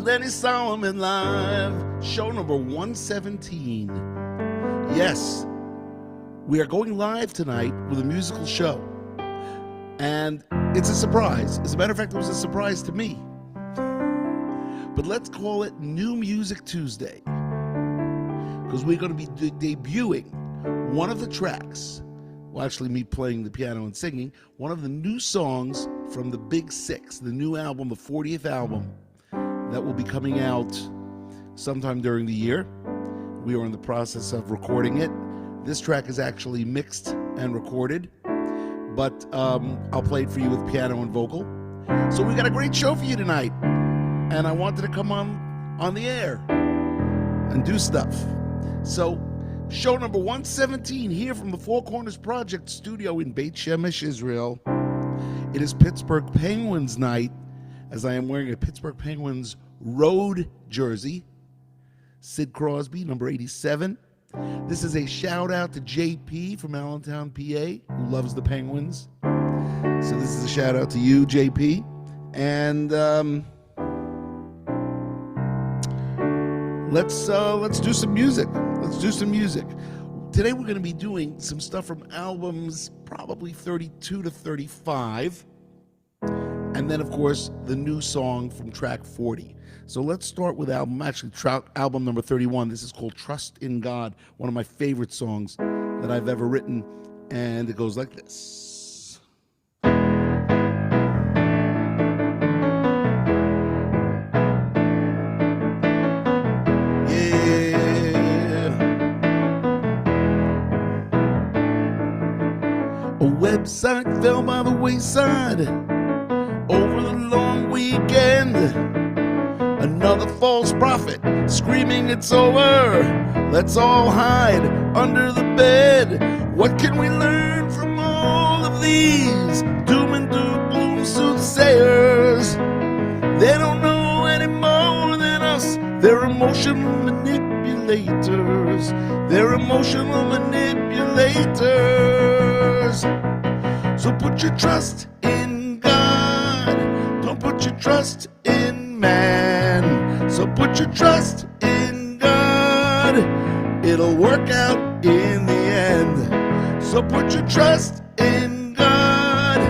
Lenny Solomon Live, show number 117. Yes, we are going live tonight with a musical show. And it's a surprise. As a matter of fact, it was a surprise to me. But let's call it New Music Tuesday, because we're going to be debuting one of the tracks, well, actually me playing the piano and singing, one of the new songs from the Big Six, the new album, the 40th album, that will be coming out sometime during the year. We are in the process of recording it. This track is actually mixed and recorded, but I'll play it for you with piano and vocal. So we got a great show for you tonight, and I wanted to come on the air and do stuff. So show number 117 here from the Four Corners Project studio in Beit Shemesh, Israel. It is Pittsburgh Penguins night, as I am wearing a Pittsburgh Penguins road jersey. Sid Crosby, number 87. This is a shout out to JP from Allentown, PA, who loves the Penguins. So this is a shout out to you, JP. And let's do some music. Let's do some music. Today we're going to be doing some stuff from albums probably 32 to 35. And then, of course, the new song from track 40. So let's start with album number 31. This is called Trust in God, one of my favorite songs that I've ever written. And it goes like this. A website fell by the wayside over the long weekend. Another false prophet screaming it's over. Let's all hide under the bed. What can we learn from all of these doom and gloom soothsayers? They don't know any more than us. They're emotional manipulators. They're emotional manipulators. So put your trust in God. Don't put your trust in man. So put your trust in God. It'll work out in the end. So put your trust in God.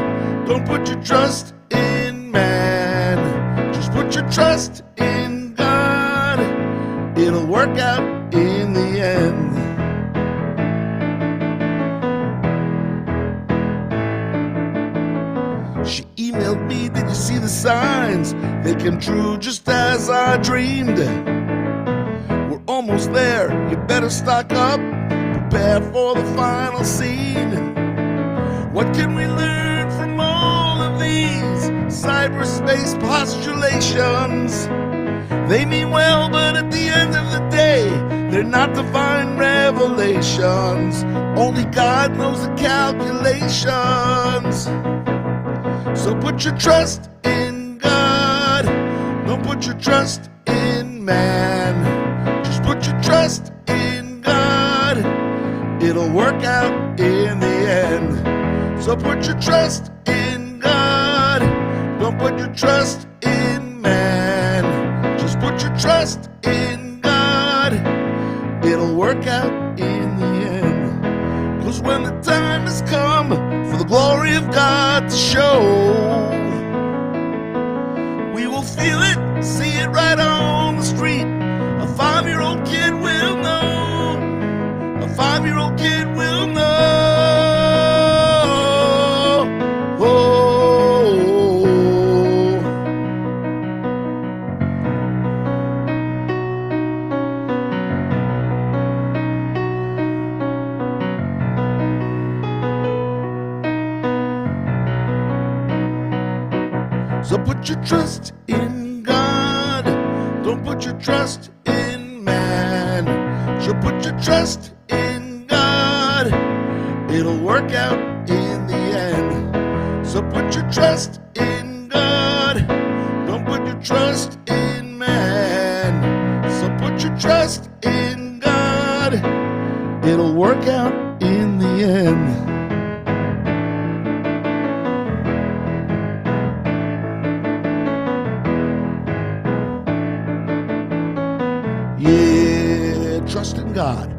Don't put your trust in man. Just put your trust in God. It'll work out in the end. She emailed me, did you see the signs? They came true just as I dreamed. We're almost there, you better stock up. Prepare for the final scene. What can we learn from all of these cyberspace postulations? They mean well, but at the end of the day, they're not divine revelations. Only God knows the calculations. So put your trust in God. Don't put your trust in man. Just put your trust in God. It'll work out in the end. So put your trust in God. Don't put your trust in man. Just put your trust in God. It'll work out in the end. 'Cause when the time has come for the glory of God to show, we will feel it, see it right on the street. A 5-year-old kid will know. A 5-year-old kid will know. So put your trust in God. Don't put your trust in man. So put your trust in God. It'll work out in the end. So put your trust in God. Don't put your trust in man. So put your trust in God. It'll work out in the end. Yeah, Trust in God,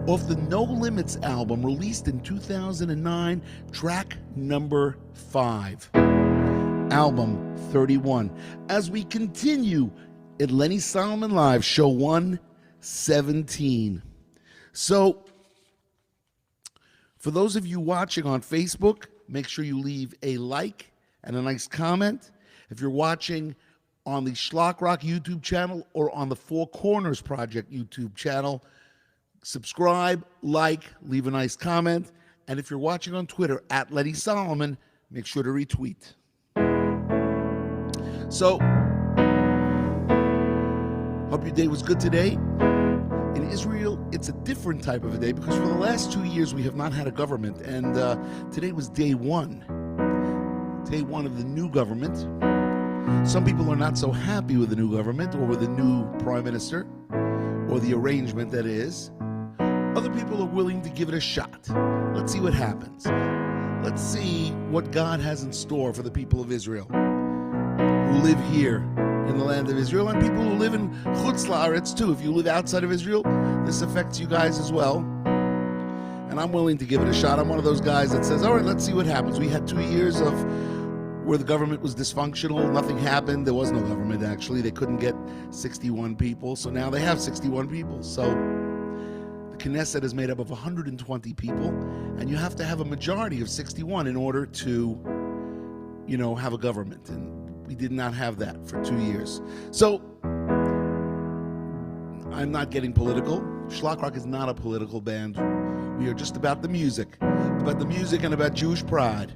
off the No Limits album released in 2009, track number 5, album 31. As we continue at Lenny Solomon Live, show 117. So, for those of you watching on Facebook, make sure you leave a like and a nice comment. If you're watching on the Schlock Rock YouTube channel or on the Four Corners Project YouTube channel, subscribe, like, leave a nice comment. And if you're watching on Twitter at Lenny Solomon, make sure to retweet. So, hope your day was good today. In Israel, it's a different type of a day because for the last 2 years we have not had a government, and today was day one of the new government. Some people are not so happy with the new government or with the new prime minister or the arrangement that is. Other people are willing to give it a shot. Let's see what happens. Let's see what God has in store for the people of Israel who live here in the land of Israel, and people who live in Chutz La'aretz too. If you live outside of Israel, this affects you guys as well. And I'm willing to give it a shot. I'm one of those guys that says, all right, let's see what happens. We had 2 years of where the government was dysfunctional. Nothing happened. There was no government, actually. They couldn't get 61 people. So now they have 61 people. So the Knesset is made up of 120 people, and you have to have a majority of 61 in order to, have a government. And we did not have that for 2 years. So, I'm not getting political. Schlock Rock is not a political band. We are just about the music and about Jewish pride.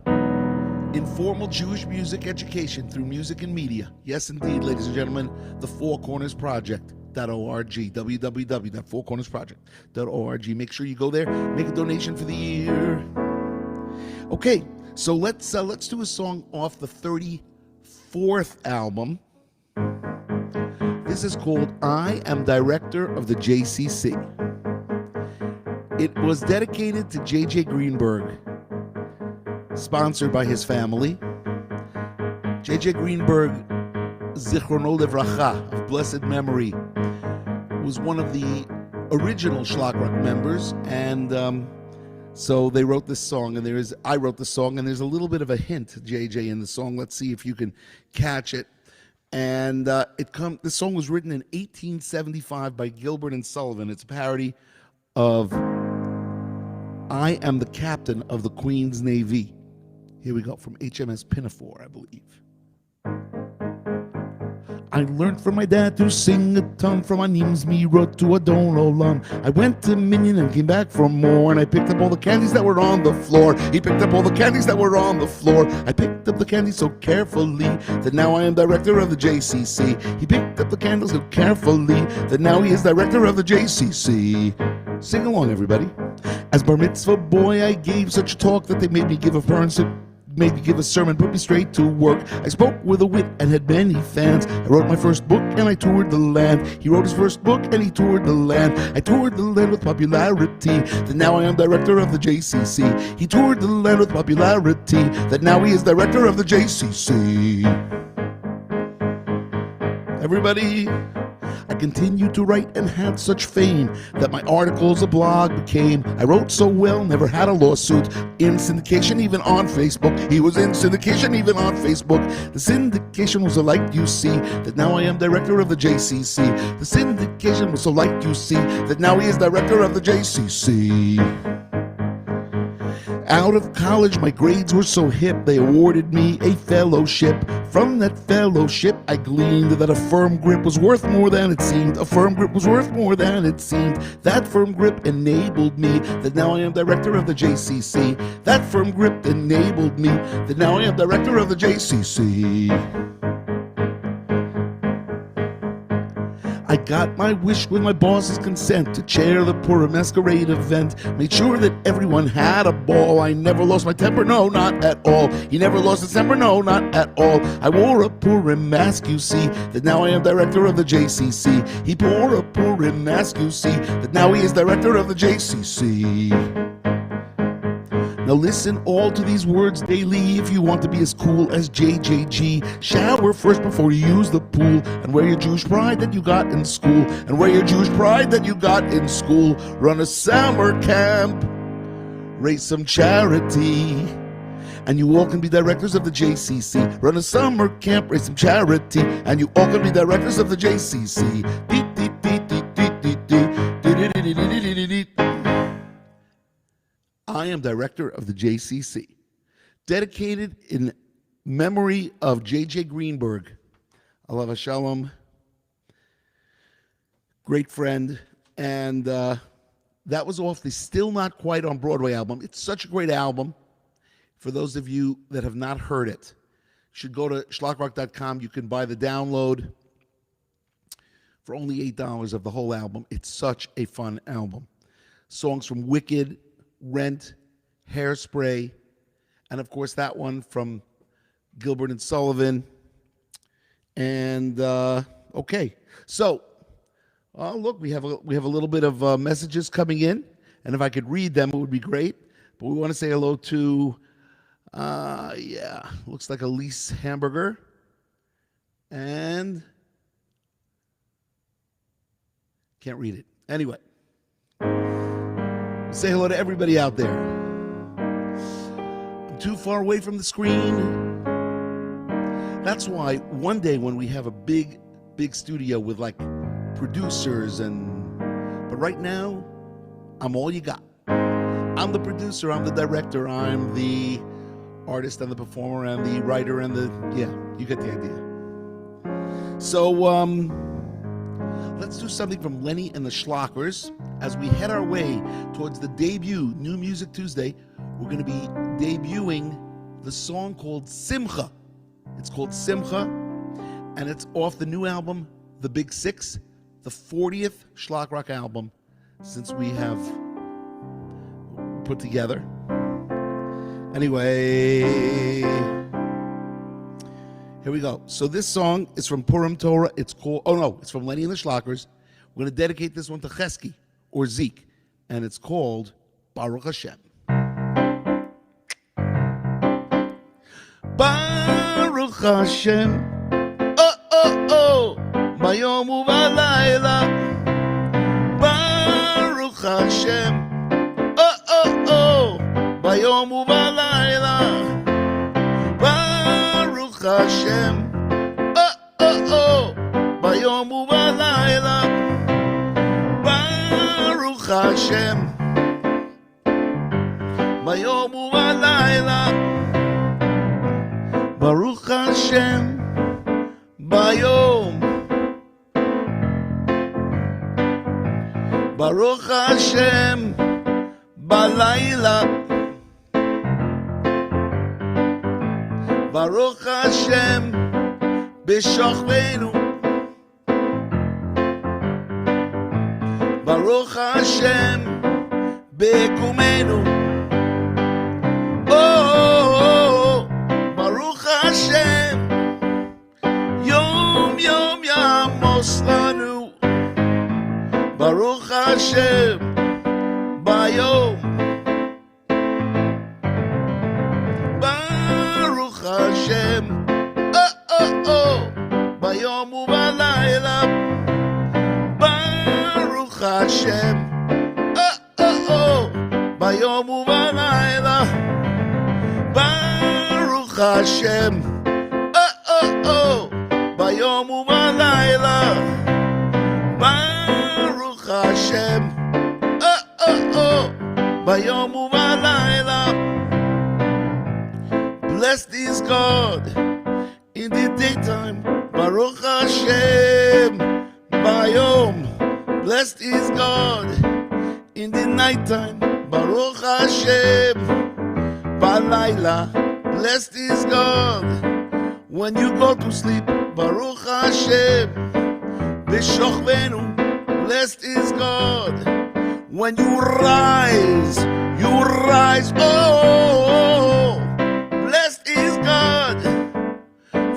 Informal Jewish music education through music and media. Yes, indeed, ladies and gentlemen, the Four Corners Project.org, www.fourcornersproject.org. Make sure you go there, make a donation for the year. Okay, so let's do a song off the 34th album. This is called I Am Director of the JCC. It was dedicated to J.J. Greenberg, sponsored by his family. J.J. Greenberg, Zichrono Livracha, of blessed memory, was one of the original Schlock Rock members, and so they wrote this song, and I wrote the song, and there's a little bit of a hint, JJ, in the song. Let's see if you can catch it. And this song was written in 1875 by Gilbert and Sullivan. It's a parody of I Am the Captain of the Queen's Navy. Here we go, from HMS Pinafore, I believe. I learned from my dad to sing a ton, from Anim's Mirot to Adon Olam. I went to Minion and came back for more, and I picked up all the candies that were on the floor. He picked up all the candies that were on the floor. I picked up the candies so carefully that now I am director of the JCC. He picked up the candles so carefully that now he is director of the JCC. Sing along, everybody. As bar mitzvah boy, I gave such a talk that they made me give a sermon, put me straight to work. I spoke with a wit and had many fans. I wrote my first book and I toured the land. He wrote his first book and he toured the land. I toured the land with popularity, that now I am director of the JCC. He toured the land with popularity, that now he is director of the JCC. Everybody, I continued to write and had such fame that my articles a blog became. I wrote so well, never had a lawsuit. In syndication, even on Facebook. He was in syndication, even on Facebook. The syndication was so like you see, that now I am director of the JCC. The syndication was so like you see, that now he is director of the JCC. Out of college, my grades were so hip, they awarded me a fellowship. From that fellowship, I gleaned that a firm grip was worth more than it seemed. A firm grip was worth more than it seemed. That firm grip enabled me, that now I am director of the JCC. That firm grip enabled me, that now I am director of the JCC. I got my wish with my boss's consent to chair the Purim Masquerade event. Made sure that everyone had a ball. I never lost my temper, no, not at all. He never lost his temper, no, not at all. I wore a Purim mask, you see, that now I am director of the JCC. He wore a Purim mask, you see, that now he is director of the JCC. Now listen all to these words daily if you want to be as cool as JJG. Shower first before you use the pool, and wear your Jewish pride that you got in school, and wear your Jewish pride that you got in school. Run a summer camp, raise some charity, and you all can be directors of the JCC. Run a summer camp, raise some charity, and you all can be directors of the JCC. I am director of the JCC, dedicated in memory of J.J. Greenberg, alav shalom, great friend, and that was off the Still Not Quite on Broadway album. It's such a great album. For those of you that have not heard it, you should go to schlockrock.com. You can buy the download for only $8 of the whole album. It's such a fun album. Songs from Wicked, Rent, Hairspray, and of course that one from Gilbert and Sullivan. And okay, so look, we have a little bit of messages coming in, and if I could read them, it would be great. But we want to say hello to looks like Elise Hamburger, and can't read it anyway. Say hello to everybody out there. I'm too far away from the screen. That's why one day when we have a big studio with like producers but right now, I'm all you got. I'm the producer, I'm the director, I'm the artist and the performer and the writer and you get the idea. So, let's do something from Lenny and the Schlockers. As we head our way towards the debut, New Music Tuesday, we're going to be debuting the song called Simcha. It's called Simcha, and it's off the new album, The Big Six, the 40th Schlock Rock album since we have put together. Anyway, here we go. So this song is from Purim Torah. It's from Lenny and the Schlockers. We're going to dedicate this one to Chesky, or Zeke, and it's called Baruch Hashem. Baruch Hashem, bayom u'balayla. Baruch Hashem, bayom u'balayla. Baruch Hashem, bayom u'balayla. Baruch Hashem, bayom u'balayla. Baruch Hashem, bayom. Baruch Hashem, balayla. Baruch Hashem, b'shochvenu. Baruch Hashem, bekumenu. Oh, Baruch Hashem, Yom Yom Yamos Lanu. Baruch Hashem, Bayom. Baruch Hashem, Bayom u'balayla. Baruch Hashem, bayom u'balayla. Baruch Hashem, bayom u'balayla. Baruch Hashem, bayom u'balayla. Blessed is God in the daytime. Baruch Hashem, bayom. Blessed is God in the nighttime. Baruch Hashem, balayla. Blessed is God when you go to sleep. Baruch Hashem, b'shochvenu. Blessed is God when you rise. Oh, blessed is God.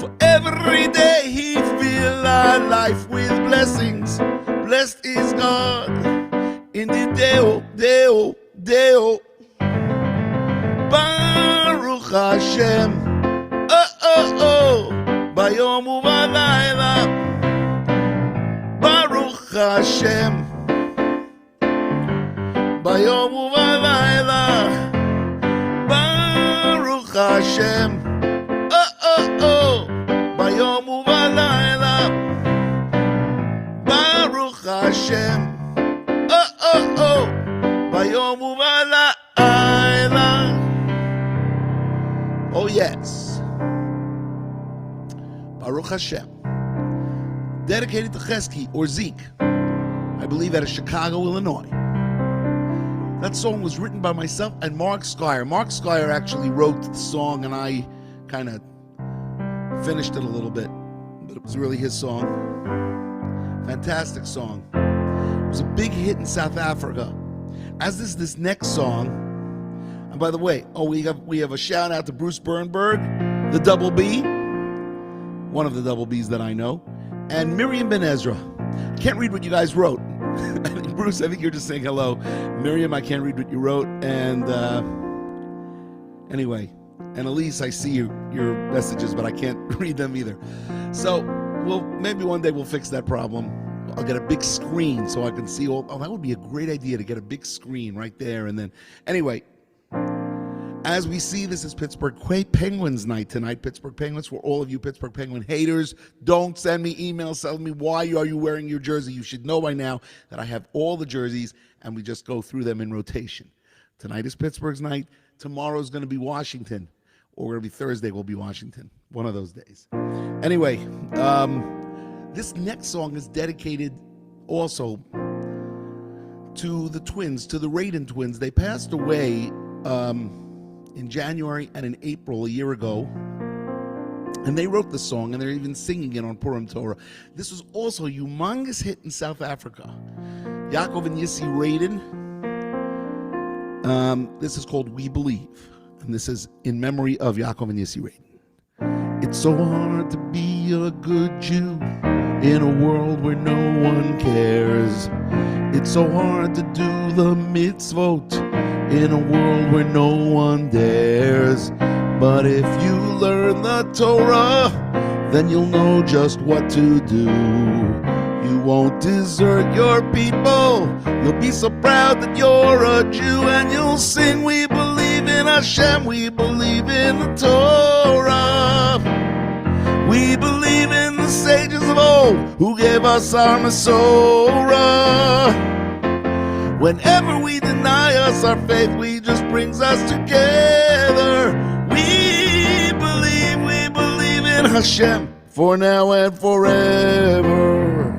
For every day He fill our life with blessings. Blessed is God in the Deo. Baruch Hashem, bayom uvalayla, Baruch Hashem, bayom uvalayla, Baruch Hashem, bayom uvalayla, Baruch Hashem, bayom uvalayla. Oh yes, Baruch Hashem, dedicated to Chesky or Zeke, I believe out of Chicago, Illinois. That song was written by myself and Mark Skyer. Mark Skyer actually wrote the song and I kind of finished it a little bit, but it was really his song. Fantastic song. It was a big hit in South Africa. As is this next song. And by the way, we have a shout out to Bruce Bernberg, the double B, one of the double Bs that I know, and Miriam Ben Ezra. I can't read what you guys wrote. Bruce, I think you're just saying hello. Miriam, I can't read what you wrote. And anyway, and Elise, I see your messages, but I can't read them either. So, well, maybe one day we'll fix that problem. I'll get a big screen so I can see all. Oh, that would be a great idea to get a big screen right there. And then, anyway, as we see, this is Pittsburgh Penguins night tonight. Pittsburgh Penguins, for all of you Pittsburgh Penguin haters, don't send me emails telling me why are you wearing your jersey. You should know by now that I have all the jerseys and we just go through them in rotation. Tonight is Pittsburgh's night. Tomorrow's going to be Washington, or going to be Thursday will be Washington. One of those days. Anyway, this next song is dedicated also to the twins, to the Radin twins. They passed away in January and in April a year ago, and they wrote the song and they're even singing it on Purim Torah. This was also a humongous hit in South Africa. Yaakov and Yissi Radin. This is called We Believe, and this is in memory of Yaakov and Yissi Radin. It's so hard to be a good Jew in a world where no one cares. It's so hard to do the mitzvot in a world where no one dares. But if you learn the Torah, then you'll know just what to do. You won't desert your people. You'll be so proud that you're a Jew, and you'll sing, we believe in Hashem, we believe in the Torah. We believe in the sages of old who gave us our Masorah. Whenever we deny us our faith, we just brings us together. We believe in Hashem for now and forever.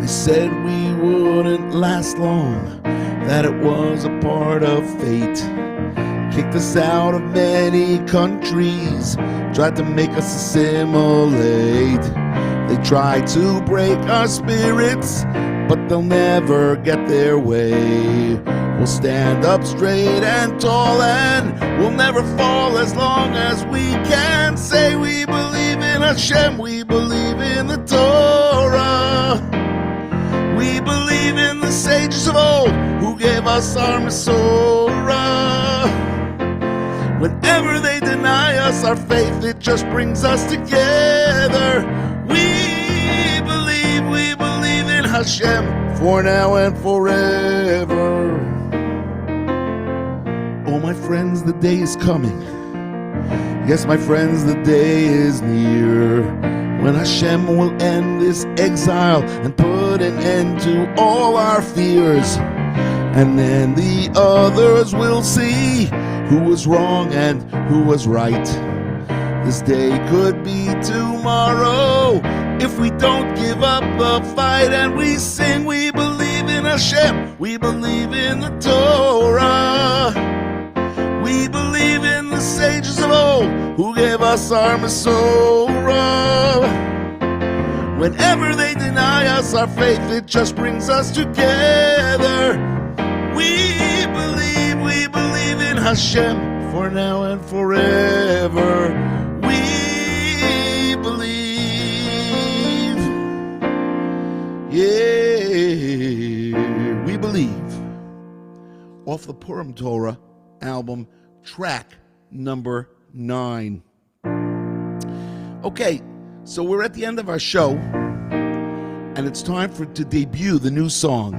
They said we wouldn't last long, that it was a part of fate. Kicked us out of many countries, tried to make us assimilate. They tried to break our spirits, but they'll never get their way. We'll stand up straight and tall, and we'll never fall as long as we can say we believe in Hashem, we believe in the Torah. We believe in the sages of old who gave us our Masorah. Whenever they deny us our faith, it just brings us together. We believe in Hashem for now and forever. Oh, my friends, the day is coming. Yes, my friends, the day is near, when Hashem will end this exile and put an end to all our fears. And then the others will see who was wrong and who was right. This day could be tomorrow if we don't give up the fight, and we sing, we believe in Hashem, we believe in the Torah. We believe in the sages of old who gave us our Masorah. Whenever they deny us our faith, it just brings us together. We believe in Hashem for now and forever. We believe, yeah, we believe. Off the Purim Torah album, track number 9. Okay, so we're at the end of our show, and it's time to debut the new song.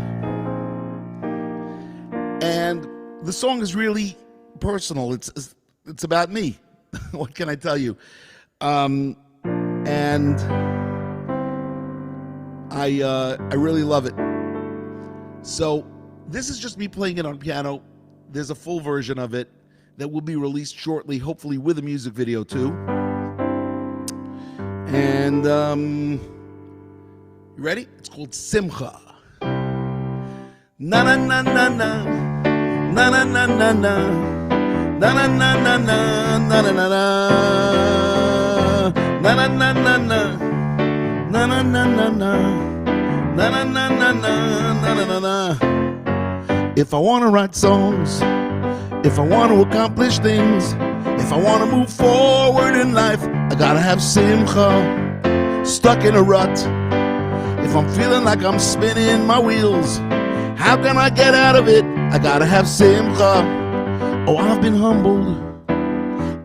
And the song is really personal. It's about me. What can I tell you? And I really love it. So this is just me playing it on piano. There's a full version of it that will be released shortly, hopefully with a music video too. And you ready? It's called Simcha. Na na na na na, na na na na na, na na na na na, na na na na, na na na na na, na na na na na, na na na na na, na na na. If I want to write songs, if I want to accomplish things, if I want to move forward in life, I gotta have simcha. Stuck in a rut, if I'm feeling like I'm spinning my wheels, how can I get out of it? I gotta have simcha. Oh, I've been humbled,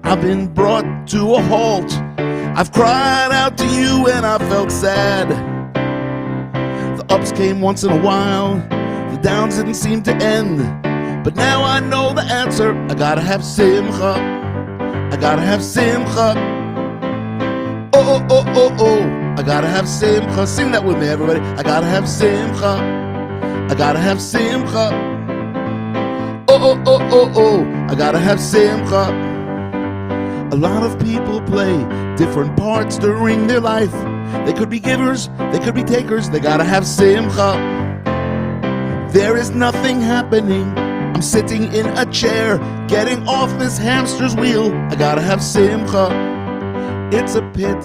I've been brought to a halt. I've cried out to you and I felt sad. The ups came once in a while, the downs didn't seem to end. But now I know the answer. I gotta have simcha. I gotta have simcha. Oh, oh, oh, oh, oh. I gotta have simcha. Sing that with me, everybody. I gotta have simcha. I gotta have simcha. Oh, oh, oh, oh, oh. I gotta have simcha. A lot of people play different parts during their life. They could be givers, they could be takers. They gotta have simcha. There is nothing happening. I'm sitting in a chair, getting off this hamster's wheel. I gotta have simcha. It's a pit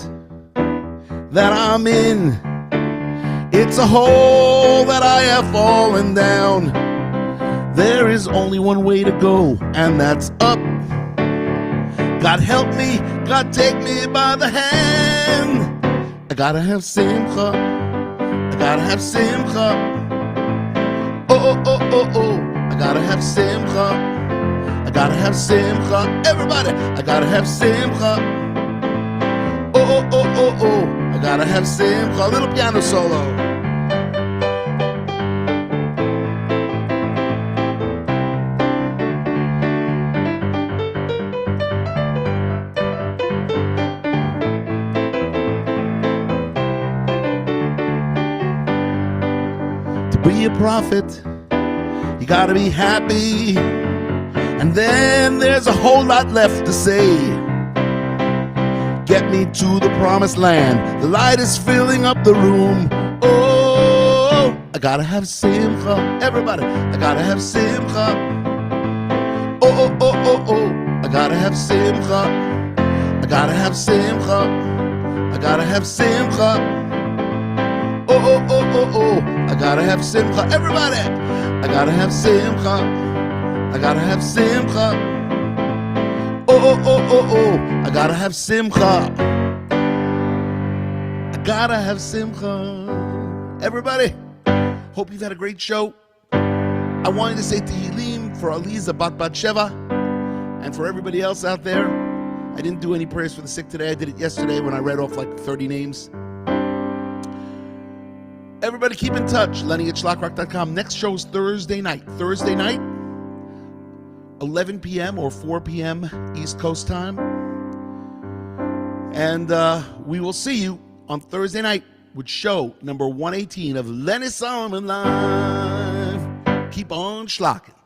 that I'm in. It's a hole that I have fallen down. There is only one way to go, and that's up. God help me, God take me by the hand. I gotta have simcha. I gotta have simcha. Oh, oh, oh, oh, oh. I gotta have simcha. I gotta have simcha. Everybody, I gotta have simcha. Oh, oh, oh, oh, oh. I gotta have simcha. A little piano solo. To be a prophet, you gotta be happy, and then there's a whole lot left to say. Get me to the promised land. The light is filling up the room. Oh, I gotta have simcha. Everybody, I gotta have simcha. Oh, oh, oh, oh, oh. I gotta have simcha. I gotta have simcha. I gotta have simcha. Oh, oh, oh, oh, oh. I gotta have simcha. Everybody, I gotta have simcha. I gotta have simcha. Oh, oh, oh, oh, oh. I gotta have simcha. I gotta have simcha. Everybody, hope you've had a great show. I wanted to say Tehillim for Aliza Bat Sheva and for everybody else out there. I didn't do any prayers for the sick today. I did it yesterday when I read off like 30 names. Everybody keep in touch. Lenny at schlockrock.com. Next show is Thursday night. 11 p.m. or 4 p.m. East Coast time. And we will see you on Thursday night with show number 118 of Lenny Solomon Live. Keep on schlocking.